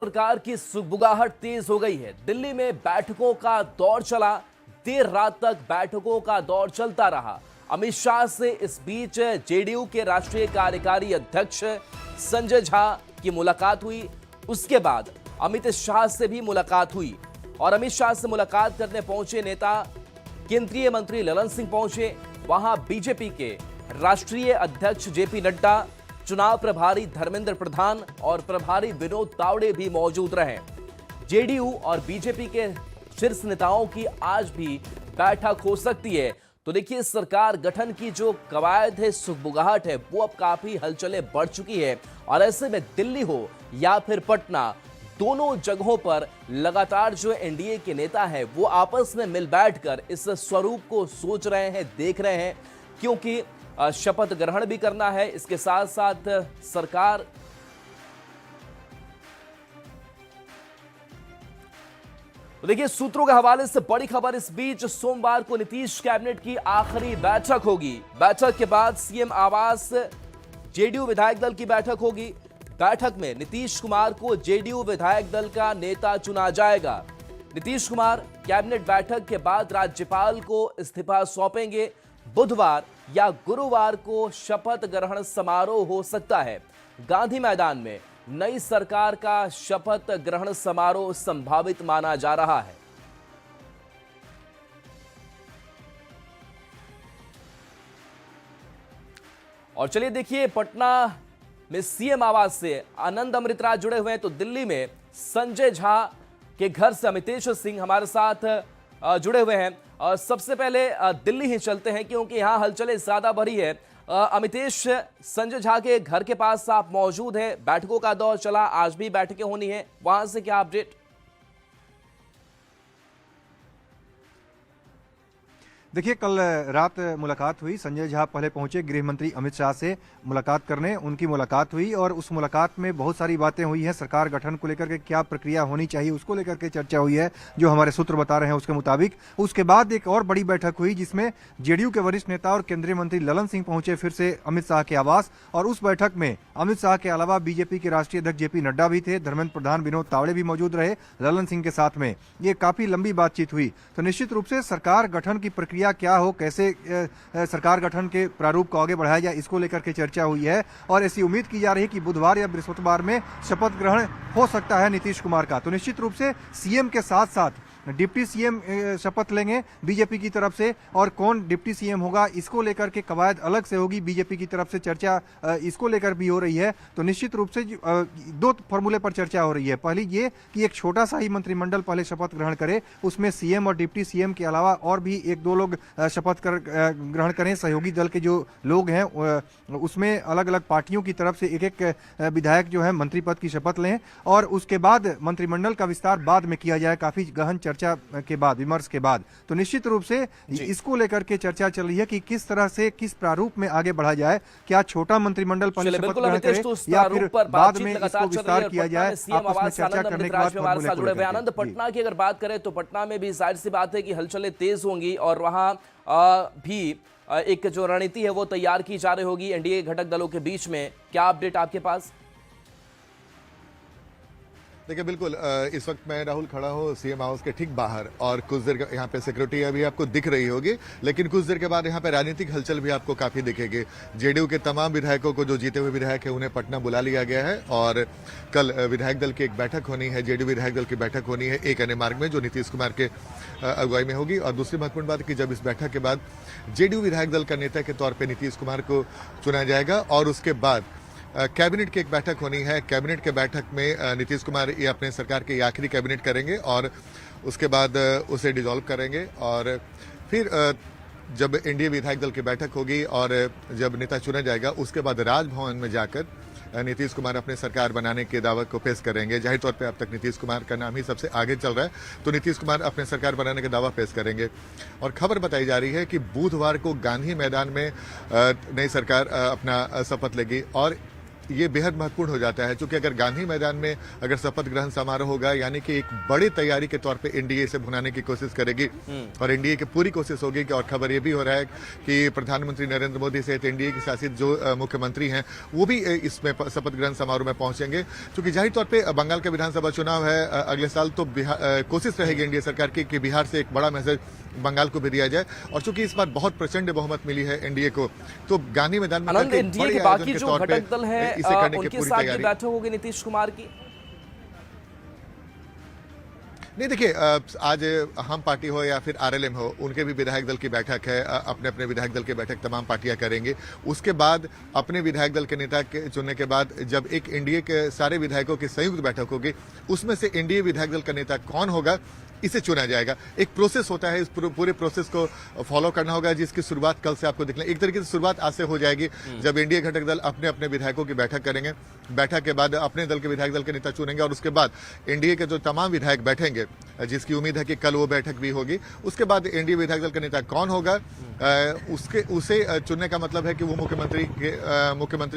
सरकार की सुगबुगाहट तेज हो गई है। दिल्ली में बैठकों का दौर चला, देर रात तक बैठकों का दौर चलता रहा। अमित शाह से इस बीच जेडीयू के राष्ट्रीय कार्यकारी अध्यक्ष संजय झा की मुलाकात हुई। उसके बाद अमित शाह से भी मुलाकात हुई और अमित शाह से मुलाकात करने पहुंचे नेता केंद्रीय मंत्री ललन सिंह पहुंचे। वहां बीजेपी के राष्ट्रीय अध्यक्ष जेपी नड्डा, चुनाव प्रभारी धर्मेंद्र प्रधान और प्रभारी विनोद तावड़े भी मौजूद रहे। जेडीयू और बीजेपी के शीर्ष नेताओं की आज भी बैठक हो सकती है। तो देखिए, सरकार गठन की जो कवायद है, सुगबुगाहट है, वो अब काफी हलचलें बढ़ चुकी है और ऐसे में दिल्ली हो या फिर पटना, दोनों जगहों पर लगातार जो एनडीए के नेता है वो आपस में मिल बैठकर इस स्वरूप को सोच रहे हैं, देख रहे हैं, क्योंकि शपथ ग्रहण भी करना है। इसके साथ साथ सरकार तो देखिए, सूत्रों के हवाले से बड़ी खबर इस बीच सोमवार को नीतीश कैबिनेट की आखिरी बैठक होगी। बैठक के बाद सीएम आवास जेडीयू विधायक दल की बैठक होगी। बैठक में नीतीश कुमार को जेडीयू विधायक दल का नेता चुना जाएगा। नीतीश कुमार कैबिनेट बैठक के बाद राज्यपाल को इस्तीफा सौंपेंगे। बुधवार या गुरुवार को शपथ ग्रहण समारोह हो सकता है। गांधी मैदान में नई सरकार का शपथ ग्रहण समारोह संभावित माना जा रहा है। और चलिए देखिए, पटना में सीएम आवास से आनंद अमृतराज जुड़े हुए हैं, तो दिल्ली में संजय झा के घर से अमितेश सिंह हमारे साथ जुड़े हुए हैं। सबसे पहले दिल्ली ही चलते हैं क्योंकि यहां हलचलें ज्यादा बढ़ी है। अमितेश, संजय झा के घर के पास आप मौजूद हैं, बैठकों का दौर चला, आज भी बैठकें होनी है, वहां से क्या अपडेट? देखिए, कल रात मुलाकात हुई। संजय झा पहले पहुंचे गृह मंत्री अमित शाह से मुलाकात करने। उनकी मुलाकात हुई और उस मुलाकात में बहुत सारी बातें हुई हैं। सरकार गठन को लेकर के क्या प्रक्रिया होनी चाहिए उसको लेकर के चर्चा हुई है, जो हमारे सूत्र बता रहे हैं उसके मुताबिक। उसके बाद एक और बड़ी बैठक हुई जिसमें जेडीयू के वरिष्ठ नेता और केंद्रीय मंत्री ललन सिंह पहुंचे फिर से अमित शाह के आवास। और उस बैठक में अमित शाह के अलावा बीजेपी के राष्ट्रीय अध्यक्ष जेपी नड्डा भी थे, धर्मेंद्र प्रधान, विनोद तावड़े भी मौजूद रहे ललन सिंह के साथ में। ये काफी लंबी बातचीत हुई। तो निश्चित रूप से सरकार गठन की प्रक्रिया क्या हो, कैसे सरकार गठन के प्रारूप को आगे बढ़ाया जाए, इसको लेकर के चर्चा हुई है। और ऐसी उम्मीद की जा रही है कि बुधवार या बृहस्पतिवार में शपथ ग्रहण हो सकता है नीतीश कुमार का। तो निश्चित रूप से सीएम के साथ साथ डिप्टी सीएम शपथ लेंगे बीजेपी की तरफ से, और कौन डिप्टी सीएम होगा इसको लेकर के कवायद अलग से होगी। बीजेपी की तरफ से चर्चा इसको लेकर भी हो रही है। तो निश्चित रूप से दो फॉर्मूले पर चर्चा हो रही है। पहली ये कि एक छोटा सा ही मंत्रिमंडल पहले शपथ ग्रहण करे, उसमें सीएम और डिप्टी सीएम के अलावा और भी एक दो लोग शपथ ग्रहण करें। सहयोगी दल के जो लोग हैं उसमें अलग अलग पार्टियों की तरफ से एक एक विधायक जो है मंत्री पद की शपथ लें, और उसके बाद मंत्रिमंडल का विस्तार बाद में किया जाए, काफी गहन चर्चा के बाद, विमर्श के बाद। तो निश्चित रूप से इसको लेकर के चर्चा चल रही है कि किस तरह से, किस प्रारूप में आगे बढ़ा जाए। क्या छोटा मंत्रिमंडल पहले शपथ ग्रहण करे या फिर बाद में इसको विस्तार किया जाए, आपस में चर्चा करने के बाद। आनंद, पटना की अगर बात करें तो पटना में भी जाहिर सी बात है कि हलचलें तेज होंगी और वहां भी एक जो रणनीति है वो तैयार की जा रही होगी एनडीए घटक दलों के बीच में। क्या अपडेट आपके पास? देखिए, बिल्कुल इस वक्त मैं राहुल खड़ा हूँ सीएम हाउस के ठीक बाहर, और कुछ देर यहाँ पे सिक्योरिटी अभी आपको दिख रही होगी, लेकिन कुछ देर के बाद यहाँ पे राजनीतिक हलचल भी आपको काफी दिखेगी। जेडीयू के तमाम विधायकों को, जो जीते हुए विधायक है, उन्हें पटना बुला लिया गया है और कल विधायक दल की एक बैठक होनी है, जेडीयू विधायक दल की बैठक होनी है एक अन्य मार्ग में, जो नीतीश कुमार के अगुवाई में होगी। और दूसरी महत्वपूर्ण बात कि जब इस बैठक के बाद जेडीयू विधायक दल का नेता के तौर पर नीतीश कुमार को चुना जाएगा और उसके बाद कैबिनेट की एक बैठक होनी है। कैबिनेट के बैठक में नीतीश कुमार ये अपने सरकार के आखिरी कैबिनेट करेंगे और उसके बाद उसे डिसॉल्व करेंगे। और फिर जब एनडीए विधायक दल की बैठक होगी और जब नेता चुना जाएगा, उसके बाद राजभवन में जाकर नीतीश कुमार अपने सरकार बनाने के दावे को पेश करेंगे। जाहिर तौर पे अब तक नीतीश कुमार का नाम ही सबसे आगे चल रहा है, तो नीतीश कुमार अपने सरकार बनाने का दावा पेश करेंगे। और खबर बताई जा रही है कि बुधवार को गांधी मैदान में नई सरकार अपना शपथ लेगी। और ये बेहद महत्वपूर्ण हो जाता है, क्योंकि अगर गांधी मैदान में अगर शपथ ग्रहण समारोह होगा, यानी कि एक बड़ी तैयारी के तौर पे एनडीए से भुनाने की कोशिश करेगी और एनडीए की पूरी कोशिश होगी कि, और खबर ये भी हो रहा है कि प्रधानमंत्री नरेंद्र मोदी सहित एनडीए की शासित जो मुख्यमंत्री हैं वो भी इसमें शपथ ग्रहण समारोह में पहुंचेंगे, क्योंकि जाहिर तौर पर बंगाल का विधानसभा चुनाव है अगले साल, तो कोशिश रहेगी एनडीए सरकार की कि बिहार से एक बड़ा मैसेज बंगाल को भी दिया जाए। और चूंकि इस बार बहुत प्रचंड बहुमत मिली है एनडीए को, तो गांधी मैदान में एनडीए के बाकी जो घटक दल है उनके साथ भी बैठक होगी नीतीश कुमार की। नहीं, देखिए आज हम पार्टी हो या फिर आरएलएम हो, उनके भी विधायक दल की बैठक है, अपने अपने विधायक दल की बैठक तमाम पार्टियां करेंगे। उसके बाद अपने विधायक दल के नेता के चुनने के बाद जब एक एनडीए के सारे विधायकों की संयुक्त बैठक होगी, उसमें से एनडीए विधायक दल का नेता कौन होगा इसे चुना जाएगा। एक प्रोसेस होता है, इस पूरे प्रोसेस को फॉलो करना होगा, जिसकी शुरुआत कल से आपको दिखना, एक तरीके से शुरुआत आज से हो जाएगी, जब एनडीए घटक दल अपने अपने विधायकों की बैठक करेंगे। बैठक के बाद अपने दल के विधायक दल के नेता चुनेंगे और उसके बाद एनडीए के जो तमाम विधायक बैठेंगे, जिसकी उम्मीद है कि कल वो बैठक भी होगी, उसके बाद एनडीए विधायक दल का नेता कौन होगा उसे चुनने का मतलब है कि वो मुख्यमंत्री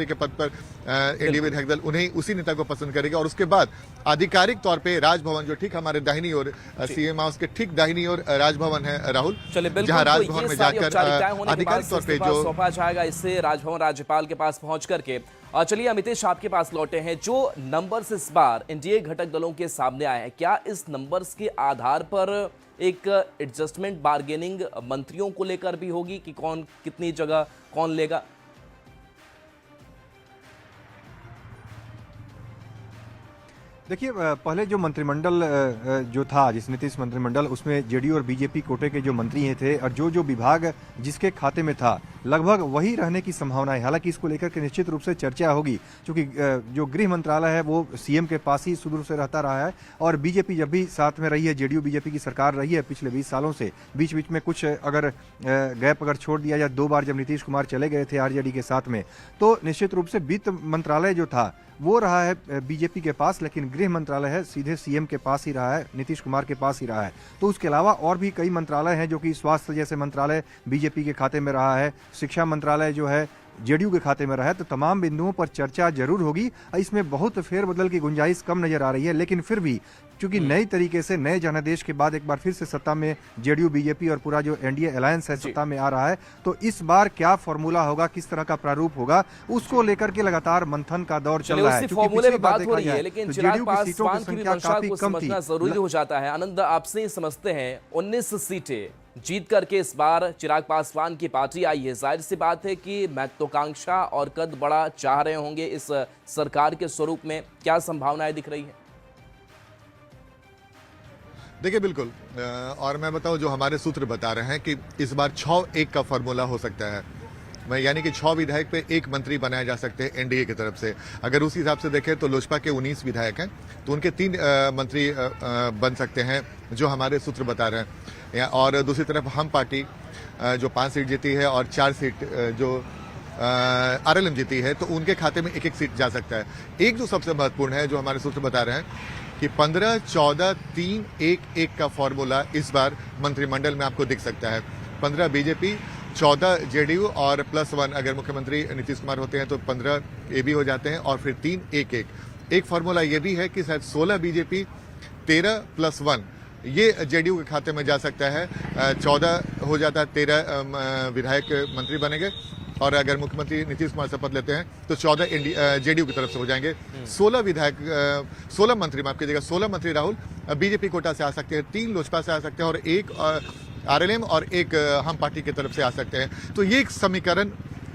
के पद पर एनडीए विधायक दल उन्हें उसी नेता को पसंद करेगा। और उसके बाद आधिकारिक तौर पर राजभवन, जो ठीक हमारे दाहिनी ओर सीएम हाउस के ठीक दाहिनी ओर राजभवन है राहुल, जहां राजभवन में जाकर आधिकारिक तौर पे जो सौंपा जाएगा, इससे राजभवन राज्यपाल के पास पहुंच करके। चलिए अमितेश, आपके पास लौटे हैं। जो नंबर्स इस बार एनडीए घटक दलों के सामने आए हैं, क्या इस नंबर्स के आधार पर एक एडजस्टमेंट बार्गेनिंग मंत्रियों को लेकर भी होगी कि कौन कितनी जगह कौन लेगा? देखिए, पहले जो मंत्रिमंडल जो था, जिस नीतीश मंत्रिमंडल, उसमें जेडीयू और बीजेपी कोटे के जो मंत्री थे और जो विभाग जिसके खाते में था, लगभग वही रहने की संभावना है। हालांकि इसको लेकर के निश्चित रूप से चर्चा होगी, क्योंकि जो गृह मंत्रालय है वो सीएम के पास ही शुरू से रहता रहा है और बीजेपी जब भी साथ में रही है, जेडीयू बीजेपी की सरकार रही है पिछले 20 सालों से, बीच बीच में कुछ अगर गैप अगर छोड़ दिया जाए, 2 बार जब नीतीश कुमार चले गए थे आरजेडी के साथ में, तो निश्चित रूप से वित्त मंत्रालय जो था वो रहा है बीजेपी के पास, लेकिन गृह मंत्रालय है सीधे सीएम के पास ही रहा है, नीतीश कुमार के पास ही रहा है। तो उसके अलावा और भी कई मंत्रालय हैं, जो कि स्वास्थ्य जैसे मंत्रालय बीजेपी के खाते में रहा है, शिक्षा मंत्रालय जो है जेडीयू के खाते में रहा है। तो तमाम बिंदुओं पर चर्चा जरूर होगी। इसमें बहुत फेरबदल की गुंजाइश कम नजर आ रही है, लेकिन फिर भी चूंकि नई तरीके से नए जनादेश के बाद एक बार फिर से सत्ता में जेडीयू बीजेपी और पूरा जो एनडीए अलायंस है सत्ता में आ रहा है, तो इस बार क्या फॉर्मूला होगा, किस तरह का प्रारूप होगा, उसको लेकर के लगातार मंथन का दौर चल रहा है। फॉर्मूले में बात हो रही है, लेकिन चिराग पासवान की भी मंशा को समझना जरूरी हो जाता है। आनंद, आपसे समझते हैं 19 सीटें जीत करके इस बार चिराग पासवान की पार्टी आई है। जाहिर सी बात है कि महत्वाकांक्षा और कद बड़ा चाह रहे होंगे इस सरकार के स्वरूप में, क्या संभावनाएं दिख रही है? देखिए बिल्कुल, और मैं बताऊं, जो हमारे सूत्र बता रहे हैं कि इस बार 6-1 का फॉर्मूला हो सकता है, यानी कि 6 विधायक पे 1 मंत्री बनाया जा सकते हैं एनडीए की तरफ से। अगर उस हिसाब से देखें तो लोजपा के 19 विधायक हैं, तो उनके 3 मंत्री बन सकते हैं, जो हमारे सूत्र बता रहे हैं। और दूसरी तरफ हम पार्टी जो 5 सीट जीती है और 4 सीट जो आरएलएम जीती है, तो उनके खाते में 1-1 सीट जा सकता है। एक जो सबसे महत्वपूर्ण है, जो हमारे सूत्र बता रहे हैं कि 15-14-3-1-1 का फॉर्मूला इस बार मंत्रिमंडल में आपको दिख सकता है। 15 बीजेपी, 14 जेडीयू और +1 अगर मुख्यमंत्री नीतीश कुमार होते हैं तो 15 ये भी हो जाते हैं, और फिर 3-1-1। एक फॉर्मूला ये भी है कि शायद 16 बीजेपी, 13 +1 ये जेडीयू के खाते में जा सकता है। 14 हो जाता है, 13 विधायक मंत्री बनेंगे, और अगर मुख्यमंत्री नीतीश कुमार शपथ लेते हैं तो 14 जेडीयू की तरफ से हो जाएंगे। 16 मंत्री, माफ कीजिएगा, 16 मंत्री राहुल बीजेपी कोटा से आ सकते हैं, 3 लोजपा से आ सकते हैं और 1 आरएलएम और 1 हम पार्टी की तरफ से आ सकते हैं। तो ये एक समीकरण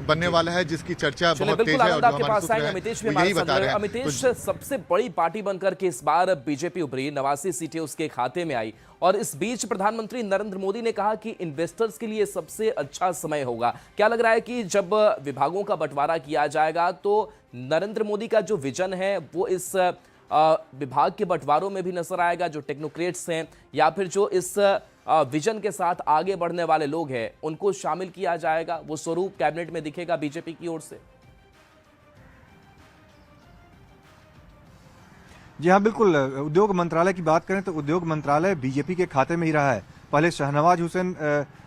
बनने वाला है जिसकी चर्चा बहुत तेज है, और जो हमारे सूत्र हैं वो यही बता रहे हैं। अमितेश, सबसे बड़ी पार्टी बनकर के इस बार बीजेपी उभरी, 89 सीटें उसके खाते में आई, और इस बीच प्रधानमंत्री नरेंद्र मोदी ने कहा कि इन्वेस्टर्स के लिए सबसे अच्छा समय होगा। क्या लग रहा है कि जब विभागों का बंटवारा किया जाएगा तो नरेंद्र मोदी का जो विजन है वो इस विभाग के बंटवारों में भी नजर आएगा, जो टेक्नोक्रेट्स हैं या फिर जो इस विजन के साथ आगे बढ़ने वाले लोग हैं उनको शामिल किया जाएगा, वो स्वरूप कैबिनेट में दिखेगा बीजेपी की ओर से? जी हाँ, बिल्कुल। उद्योग मंत्रालय की बात करें तो उद्योग मंत्रालय बीजेपी के खाते में ही रहा है। पहले शहनवाज हुसैन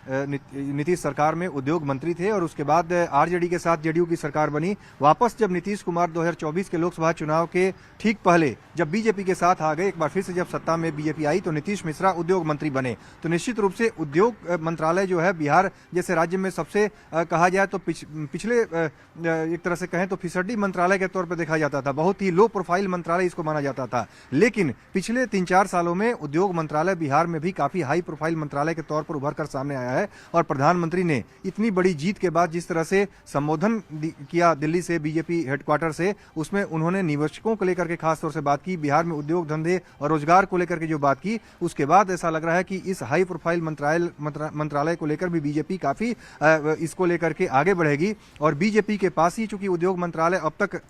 नीतीश सरकार में उद्योग मंत्री थे और उसके बाद आरजेडी के साथ जेडीयू की सरकार बनी। वापस जब नीतीश कुमार 2024 के लोकसभा चुनाव के ठीक पहले जब बीजेपी के साथ आ गए, एक बार फिर से जब सत्ता में बीजेपी आई तो नीतीश मिश्रा उद्योग मंत्री बने। तो निश्चित रूप से उद्योग मंत्रालय जो है बिहार जैसे राज्य में सबसे कहा जाए तो पिछले एक तरह से कहें तो फिसड्डी मंत्रालय के तौर पर देखा जाता था, बहुत ही लो प्रोफाइल मंत्रालय इसको माना जाता था। लेकिन पिछले 3-4 सालों में उद्योग मंत्रालय बिहार में भी काफी हाई प्रोफाइल मंत्रालय के तौर पर उभर कर सामने आया है। और प्रधानमंत्री ने इतनी बड़ी जीत के बाद जिस तरह से संबोधन किया दिल्ली से बीजेपी हेडक्वार्टर से, उसमें उन्होंने निवेशकों को लेकर के खास तौर से बात की, बिहार में उद्योग धंधे और रोजगार को लेकर के जो बात की, उसके बाद ऐसा लग रहा है कि इस हाई प्रोफाइल मंत्रालय को लेकर भी बीजेपी काफी इसको लेकर के आगे बढ़ेगी। और बीजेपी के पास ही चूंकि उद्योग मंत्रालय अब तक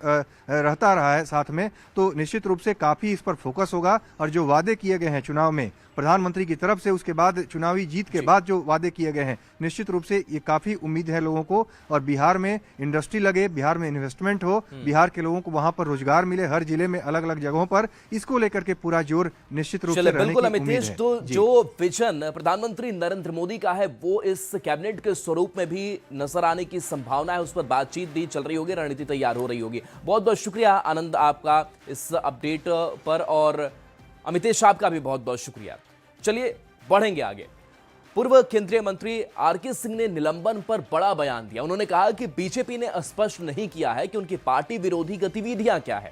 रहता रहा है साथ में, तो निश्चित रूप से काफी इस पर फोकस होगा। और जो वादे किए गए हैं चुनाव में प्रधानमंत्री की तरफ से, उसके बाद चुनावी जीत के बाद जो वादे किए गए हैं, निश्चित रूप से ये काफी उम्मीद है लोगों को। और बिहार में इंडस्ट्री लगे, बिहार में इन्वेस्टमेंट हो, बिहार के लोगों को वहां पर रोजगार मिले, हर जिले में अलग अलग जगहों पर, इसको लेकर के पूरा जोर निश्चित रूप से रहने बिल्कुल की उम्मीद अमितेश, है। तो जो विजन प्रधानमंत्री नरेंद्र मोदी का है वो इस कैबिनेट के स्वरूप में भी नजर आने की संभावना है, उस पर बातचीत भी चल रही होगी, रणनीति तैयार हो रही होगी। बहुत बहुत शुक्रिया आनंद आपका इस अपडेट पर, और अमितेश आपका भी बहुत बहुत शुक्रिया। चलिए बढ़ेंगे आगे। पूर्व केंद्रीय मंत्री आरके सिंह ने निलंबन पर बड़ा बयान दिया। उन्होंने कहा कि बीजेपी ने स्पष्ट नहीं किया है कि उनकी पार्टी विरोधी गतिविधियां क्या है।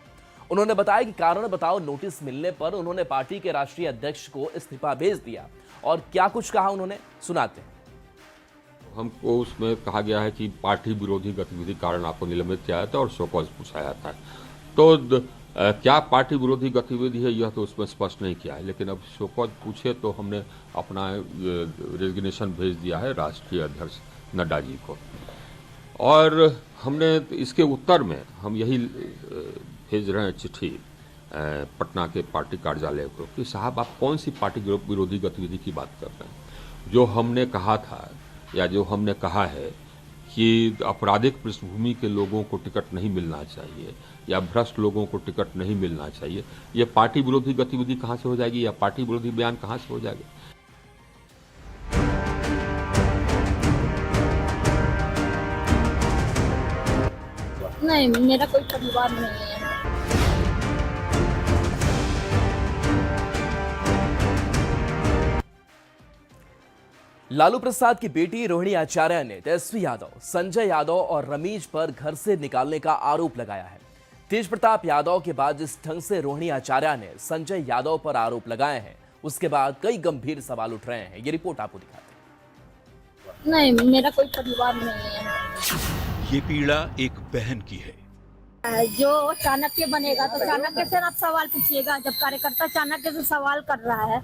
उन्होंने बताया कि कारण बताओ नोटिस मिलने पर उन्होंने पार्टी के राष्ट्रीय अध्यक्ष को इस्तीफा भेज दिया। और क्या कुछ कहा उन्होंने, सुनाते हैं। हमको उसमें कहा गया है कि पार्टी विरोधी गतिविधि कारण आपको निलंबित किया जाता है और शो कॉज पूछा जाता है। तो क्या पार्टी विरोधी गतिविधि है यह तो उसमें स्पष्ट नहीं किया है, लेकिन अब शो कॉज पूछे तो हमने अपना रेजिग्नेशन भेज दिया है राष्ट्रीय अध्यक्ष नड्डा जी को। और हमने इसके उत्तर में हम यही भेज रहे हैं चिट्ठी पटना के पार्टी कार्यालय को कि साहब आप कौन सी पार्टी विरोधी गतिविधि की बात कर रहे हैं। जो हमने कहा था या जो हमने कहा है कि आपराधिक पृष्ठभूमि के लोगों को टिकट नहीं मिलना चाहिए या भ्रष्ट लोगों को टिकट नहीं मिलना चाहिए, ये पार्टी विरोधी गतिविधि कहाँ से हो जाएगी या पार्टी विरोधी बयान कहाँ से हो जाएगा। नहीं, मेरा कोई परिवार नहीं है। लालू प्रसाद की बेटी रोहिणी आचार्य ने तेजस्वी यादव, संजय यादव और रमीज पर घर से निकालने का आरोप लगाया है। तेज प्रताप यादव के बाद जिस ढंग से रोहिणी आचार्य ने संजय यादव पर आरोप लगाए हैं, उसके बाद कई गंभीर सवाल उठ रहे हैं। ये रिपोर्ट आपको दिखाते हैं। नहीं, मेरा कोई परिवार नहीं है। ये पीड़ा एक बहन की है। जो चाणक्य बनेगा तो चाणक्य से आप सवाल पूछिएगा, जब कार्यकर्ता चाणक्य से सवाल कर रहा है।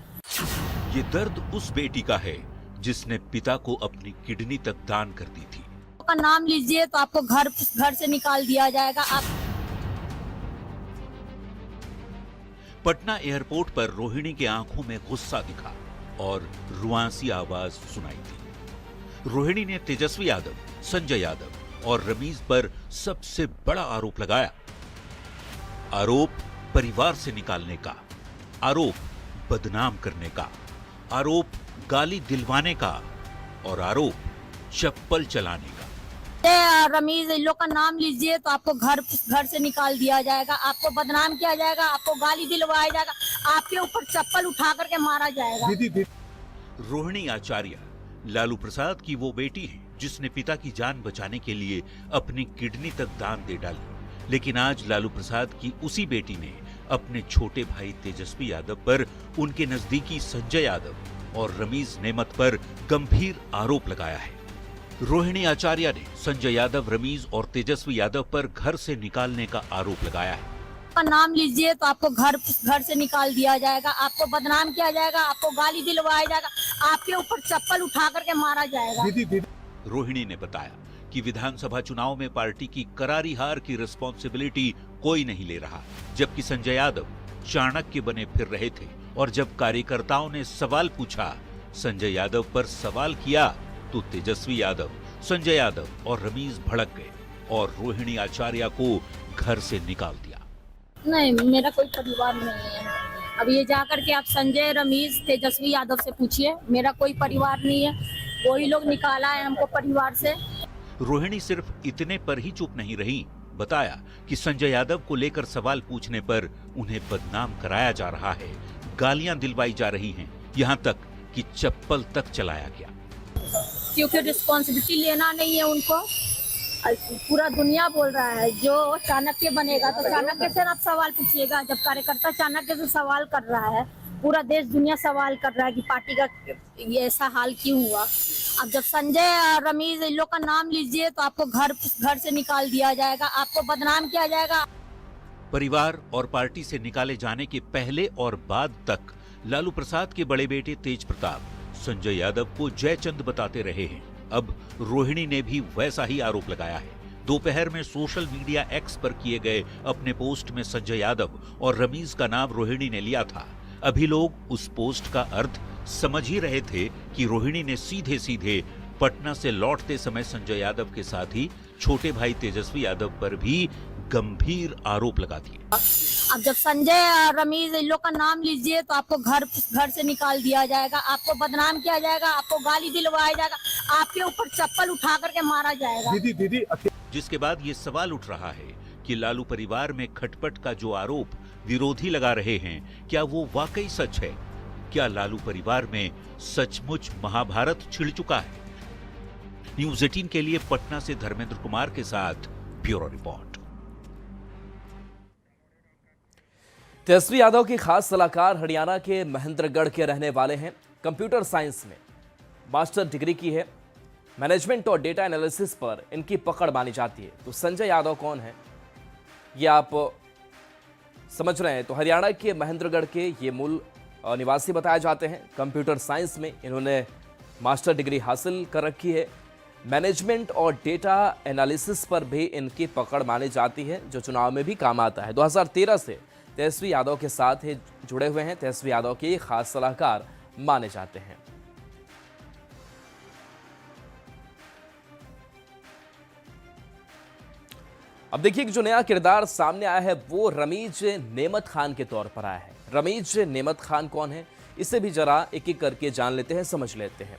ये दर्द उस बेटी का है जिसने पिता को अपनी किडनी तक दान कर दी थी। का नाम लीजिए तो आपको घर से निकाल दिया जाएगा। आप पटना एयरपोर्ट पर रोहिणी के आंखों में गुस्सा दिखा और रुआंसी आवाज सुनाई दी। रोहिणी ने तेजस्वी यादव, संजय यादव और रमीज पर सबसे बड़ा आरोप लगाया। आरोप परिवार से निकालने का, आरोप बदनाम करने का, आरोप गाली दिलवाने का और आरोप चप्पल चलाने का। रमीज, इन लोग का नाम लीजिए तो आपको घर से निकाल दिया जाएगा, आपको बदनाम किया जाएगा, आपको गाली दिलवाया जाएगा, आपके ऊपर चप्पल उठा करके मारा जाएगा। रोहिणी आचार्य लालू प्रसाद की वो बेटी है जिसने पिता की जान बचाने के लिए अपनी किडनी तक दान दे डाली। लेकिन आज लालू प्रसाद की उसी बेटी ने अपने छोटे भाई तेजस्वी यादव पर, उनके नजदीकी संजय यादव और रमीज नेमत पर गंभीर आरोप लगाया है। रोहिणी आचार्य ने संजय यादव, रमीज और तेजस्वी यादव पर घर से निकालने का आरोप लगाया है। नाम लीजिए तो आपको घर से निकाल दिया जाएगा, आपको बदनाम किया जाएगा, आपको गाली दिलवाया जाएगा, आपके ऊपर चप्पल उठा करके मारा जाएगा। रोहिणी ने बताया कि विधानसभा चुनाव में पार्टी की करारी हार की रिस्पॉन्सिबिलिटी कोई नहीं ले रहा, जबकि संजय यादव चाणक्य बने फिर रहे थे। और जब कार्यकर्ताओं ने सवाल पूछा, संजय यादव पर सवाल किया, तो तेजस्वी यादव, संजय यादव और रमीज भड़क गए और रोहिणी आचार्य को घर से निकाल दिया। नहीं, मेरा कोई परिवार नहीं है। अब ये जाकर के आप संजय, रमेश, तेजस्वी यादव से पूछिए। मेरा कोई परिवार नहीं है, कोई लोग निकाला है हमको परिवार से। रोहिणी सिर्फ इतने पर ही चुप नहीं रही, बताया कि संजय यादव को लेकर सवाल पूछने पर उन्हें बदनाम कराया जा रहा है, गालियां दिलवाई जा रही हैं, यहां तक कि चप्पल तक चलाया गया। क्योंकि रिस्पॉन्सिबिलिटी लेना नहीं है उनको। पूरा दुनिया बोल रहा है जो चाणक्य बनेगा तो चाणक्य से आप सवाल पूछिएगा। जब कार्यकर्ता चाणक्य से सवाल कर रहा है, पूरा देश दुनिया सवाल कर रहा है कि पार्टी का ये ऐसा हाल क्यों हुआ। अब जब संजय और रमेश इन लोग का नाम लीजिए तो आपको घर से निकाल दिया जाएगा, आपको बदनाम किया जाएगा। परिवार और पार्टी से निकाले जाने के पहले और बाद तक लालू प्रसाद के बड़े बेटे तेज प्रताप संजय यादव को जयचंद बताते रहे हैं। अब रोहिणी ने भी वैसा ही आरोप लगाया है। दोपहर में सोशल मीडिया एक्स पर किए गए अपने पोस्ट में संजय यादव और रमीज का नाम रोहिणी ने लिया था। अभी लोग उस पोस्ट का अर्थ समझ ही रहे थे कि रोहिणी ने सीधे सीधे पटना से लौटते समय संजय यादव के साथ ही छोटे भाई तेजस्वी यादव पर भी गंभीर आरोप लगा दिए। अब जब संजय और रमेश इन लोग का नाम लीजिए तो आपको घर से निकाल दिया जाएगा, आपको बदनाम किया जाएगा, आपको गाली दिलवाया जाएगा, आपके ऊपर चप्पल उठा करके मारा जाएगा। दीदी जिसके बाद ये सवाल उठ रहा है कि लालू परिवार में खटपट का जो आरोप विरोधी लगा रहे हैं, क्या वो वाकई सच है? क्या लालू परिवार में सचमुच महाभारत छिड़ चुका है? न्यूज़ 18 के लिए पटना से धर्मेंद्र कुमार के साथ ब्यूरो रिपोर्ट। तेजस्वी यादव की खास सलाहकार हरियाणा के महेंद्रगढ़ के रहने वाले हैं। कंप्यूटर साइंस में मास्टर डिग्री की है। मैनेजमेंट और डेटा एनालिसिस पर इनकी पकड़ मानी जाती है। तो संजय यादव कौन है ये आप समझ रहे हैं। तो हरियाणा के महेंद्रगढ़ के ये मूल निवासी बताए जाते हैं। कंप्यूटर साइंस में इन्होंने मास्टर डिग्री हासिल कर रखी है। मैनेजमेंट और डेटा एनालिसिस पर भी इनकी पकड़ मानी जाती है, जो चुनाव में भी काम आता है। 2013 से तेजस्वी यादव के साथ ही जुड़े हुए हैं। तेजस्वी यादव के खास सलाहकार माने जाते हैं। अब देखिए कि जो नया किरदार सामने आया है वो रमीज नेमत खान के तौर पर आया है। रमीज नेमत खान कौन है, इसे भी जरा एक एक करके जान लेते हैं, समझ लेते हैं।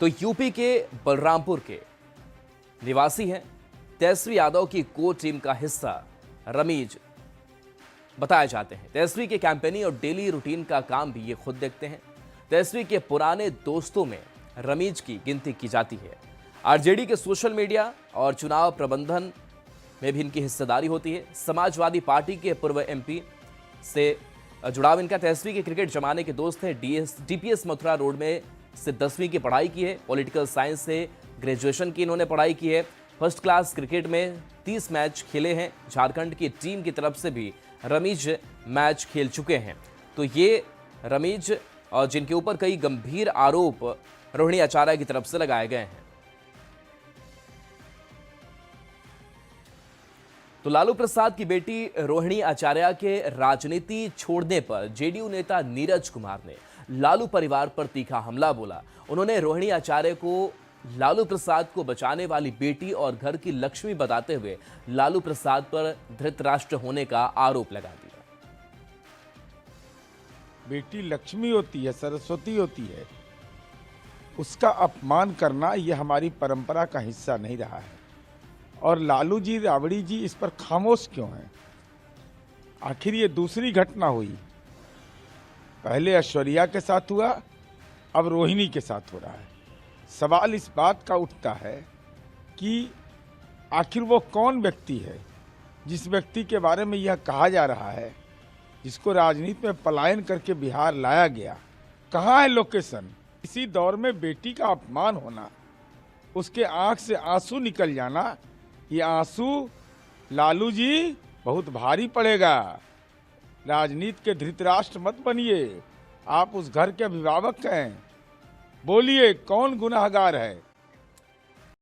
तो यूपी के बलरामपुर के निवासी हैं। तेजस्वी यादव की कोर टीम का हिस्सा रमीज बताए जाते हैं। तेजस्वी के कैंपेनिंग और डेली रूटीन का काम भी ये खुद देखते हैं। तेजस्वी के पुराने दोस्तों में रमीज की गिनती की जाती है। आरजेडी के सोशल मीडिया और चुनाव प्रबंधन में भी इनकी हिस्सेदारी होती है। समाजवादी पार्टी के पूर्व एमपी से जुड़ाव इनका। तेजस्वी के क्रिकेट जमाने के दोस्त हैं। डीपीएस मथुरा रोड में से 10वीं की पढ़ाई की है। पॉलिटिकल साइंस से ग्रेजुएशन की इन्होंने पढ़ाई की है। फर्स्ट क्लास क्रिकेट में 30 मैच खेले हैं। झारखंड की टीम की तरफ से भी रमीज मैच खेल चुके हैं। तो ये रमीज और जिनके ऊपर कई गंभीर आरोप रोहिणी आचार्य की तरफ से लगाए गए हैं। तो लालू प्रसाद की बेटी रोहिणी आचार्य के राजनीति छोड़ने पर जेडीयू नेता नीरज कुमार ने लालू परिवार पर तीखा हमला बोला। उन्होंने रोहिणी आचार्य को लालू प्रसाद को बचाने वाली बेटी और घर की लक्ष्मी बताते हुए लालू प्रसाद पर धृतराष्ट्र होने का आरोप लगा दिया। बेटी लक्ष्मी होती है, सरस्वती होती है, उसका अपमान करना यह हमारी परंपरा का हिस्सा नहीं रहा है। और लालू जी, राबड़ी जी इस पर खामोश क्यों हैं? आखिर ये दूसरी घटना हुई। पहले ऐश्वर्या के साथ हुआ, अब रोहिणी के साथ हो रहा है। सवाल इस बात का उठता है कि आखिर वो कौन व्यक्ति है जिस व्यक्ति के बारे में यह कहा जा रहा है, जिसको राजनीति में पलायन करके बिहार लाया गया। कहाँ है लोकेशन? इसी दौर में बेटी का अपमान होना, उसके आंख से आंसू निकल जाना, ये आंसू लालू जी बहुत भारी पड़ेगा। राजनीति के धृतराष्ट्र मत बनिए, आप उस घर के अभिभावक हैं। बोलिए कौन गुनाहगार है?